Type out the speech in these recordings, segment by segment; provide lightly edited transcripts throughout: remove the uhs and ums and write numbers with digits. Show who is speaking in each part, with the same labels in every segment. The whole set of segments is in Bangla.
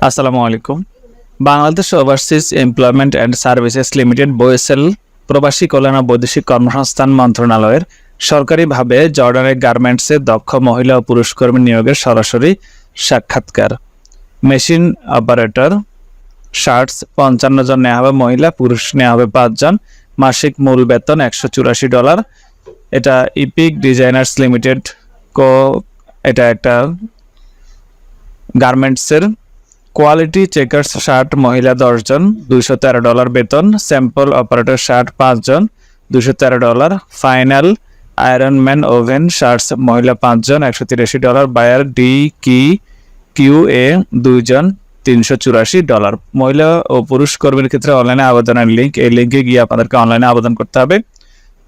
Speaker 1: আসসালামু আলাইকুম। Bangladesh overseas employment and services limited BOSL প্রবাসী কল্যাণ ও বৈদেশিক কর্মসংস্থান মন্ত্রণালয়ের সরকারিভাবে জর্ডানের গার্মেন্টসে দক্ষ মহিলা ও পুরুষ কর্মী নিয়োগের সরাসরি সাক্ষাৎকার। মেশিন অপারেটর শার্টস 55 জন নেওয়া হবে, মহিলা পুরুষ নেওয়া হবে 5 জন। মাসিক মূল বেতন $184। এটা ইপিক ডিজাইনার্স লিমিটেড এটা একটা গার্মেন্টসের। কোয়ালিটি চেকার্স শার্ট মহিলা 10 জন, $213 বেতন। স্যাম্পল অপারেটর শার্ট 5 জন, $213। ফাইনাল আয়রনম্যান ওভেন শার্টস মহিলা 5 জন, $183। বায়ার DQA 2 জন, $384। মহিলা ও পুরুষ কর্মীর ক্ষেত্রে অনলাইনে আবেদনের লিঙ্ক, এই লিঙ্কে গিয়ে আপনাদেরকে অনলাইনে আবেদন করতে হবে।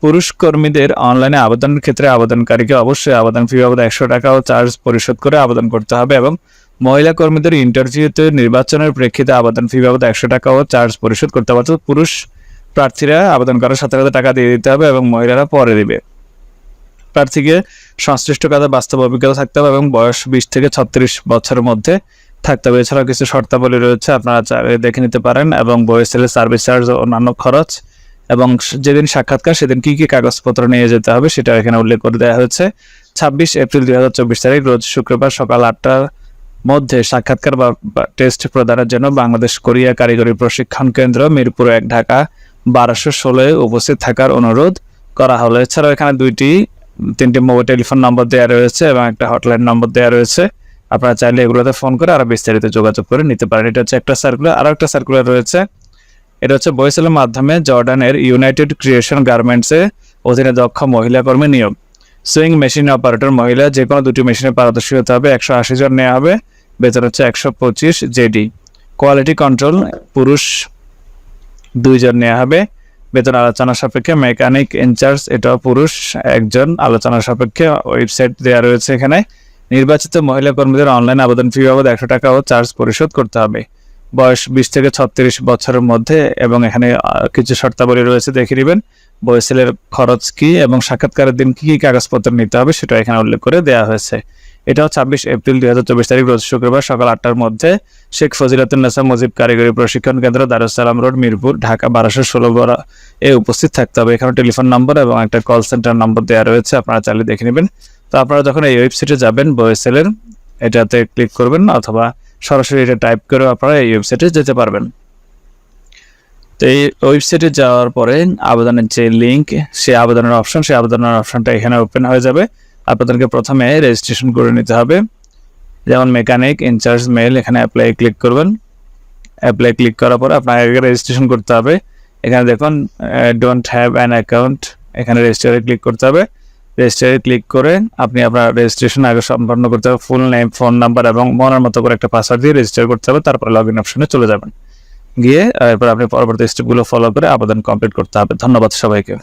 Speaker 1: পুরুষ কর্মীদের অনলাইনে আবেদনের ক্ষেত্রে আবেদনকারীকে অবশ্যই আবেদন ফি বাবদ $100 ও চার্জ পরিশোধ করে আবেদন করতে হবে এবং মহিলা কর্মীদের ইন্টারভিউতে নির্বাচনের প্রেক্ষিতে আবেদন ফি বাবদ $100 ও চার্জ পরিশোধ করতে হবে। পুরুষ প্রার্থীরা আবেদন করার সাথে সাথে টাকা দিয়ে দিতে হবে এবং মহিলারা পরে দিবে। প্রার্থীকে সংশ্লিষ্ট কাজে বাস্তব অভিজ্ঞতা থাকতে হবে এবং বয়স 20 থেকে 36 বছরের মধ্যে থাকতে হবে। এছাড়াও কিছু শর্তাবলী রয়েছে, আপনারা দেখে নিতে পারেন। এবং BOSL সার্ভিস চার্জ ও অন্যান্য খরচ এবং যেদিন সাক্ষাৎকার সেদিন কি কি কাগজপত্র নিয়ে যেতে হবে সেটা এখানে উল্লেখ করে দেওয়া হয়েছে। 26 এপ্রিল 2024 তারিখ রোজ শুক্রবার সকাল 8টার মধ্যে সাক্ষাৎকার বা টেস্ট প্রদানের জন্য বাংলাদেশ কোরিয়া কারিগরি প্রশিক্ষণ কেন্দ্র, মিরপুর 1, ঢাকা 1216 উপস্থিত থাকার অনুরোধ করা হলো। এছাড়াও এখানে 3টি মোবাইল টেলিফোন নম্বর দেওয়া রয়েছে এবং একটা হটলাইন নম্বর দেওয়া রয়েছে। আপনারা চাইলে এগুলোতে ফোন করে আরো বিস্তারিত যোগাযোগ করে নিতে পারেন। এটা হচ্ছে একটা সার্কুলার। আরো একটা সার্কুলার রয়েছে, এটা হচ্ছে BOSL এর মাধ্যমে জর্ডানের ইউনাইটেড ক্রিয়েশন গার্মেন্টসে অধীনে দক্ষ মহিলা কর্মী নিয়োগ। সুইং মেশিন অপারেটর মহিলা, যে কোনো 2টি মেশিনে পারদর্শী হতে হবে। 180 জন নেওয়া হবে, বেতন হচ্ছে 125 JD। কোয়ালিটি কন্ট্রোল পুরুষ 2 জন নেওয়া হবে, বেতন আলোচনা সাপেক্ষে। মেকানিক ইনচার্জ এটাও পুরুষ 1 জন, আলোচনা সাপেক্ষে। ওয়েবসাইট দেওয়া রয়েছে এখানে। নির্বাচিত মহিলা কর্মীদের অনলাইন আবেদন ফি বাবদ $100 ও চার্জ পরিশোধ করতে হবে। বয়স 20 থেকে 36 বছরের মধ্যে এবং এখানে কিছু শর্তাবলী রয়েছে, দেখে নেবেন। BOSL এর খরচ কি এবং সাক্ষাৎকারের দিন কি কি কাগজপত্র নিতে হবে সেটা এখানে উল্লেখ করে দেওয়া হয়েছে। এটাও 26 এপ্রিল 2024 তারিখ রোজ শুক্রবার সকাল 8টার মধ্যে শেখ ফজিলাতুন্নেসা মুজিব কারিগরি প্রশিক্ষণ কেন্দ্র, দারুসালাম রোড, মিরপুর, ঢাকা 1216 এ উপস্থিত থাকতে হবে। এখানে টেলিফোন নম্বর এবং একটা কল সেন্টার নম্বর দেওয়া রয়েছে, আপনারা চাইলে দেখে নেবেন। তো আপনারা যখন এই ওয়েবসাইটে যাবেন BOSL এর, এটাতে ক্লিক করবেন অথবা সরাসরি এটা টাইপ করে আপনারা এই ওয়েবসাইটে যেতে পারবেন। তো এই ওয়েবসাইটে যাওয়ার পরে আবেদনের যে লিঙ্ক, সেই আবেদনের অপশনটা এখানে ওপেন হয়ে যাবে। আপনাদেরকে প্রথমে রেজিস্ট্রেশন করে নিতে হবে। যেমন মেকানিক ইনচার্জ মেল, এখানে অ্যাপ্লাই ক্লিক করবেন। অ্যাপ্লাই ক্লিক করার পরে আপনাকে রেজিস্ট্রেশন করতে হবে। এখানে দেখুন ডোন্ট হ্যাভ অ্যান অ্যাকাউন্ট, এখানে রেজিস্টারে ক্লিক করতে হবে। রেজিস্টারে ক্লিক করে আপনি আপনার রেজিস্ট্রেশন আগে সম্পন্ন করতে হবে। ফুল নেম, ফোন নাম্বার এবং মনের মতো করে একটা পাসওয়ার্ড দিয়ে রেজিস্টার করতে হবে। তারপরে লগইন অপশনে চলে যাবেন, গিয়ে এরপর আপনি পরবর্তী স্টেপগুলো ফলো করে আবেদন কমপ্লিট করতে হবে। ধন্যবাদ সবাইকে।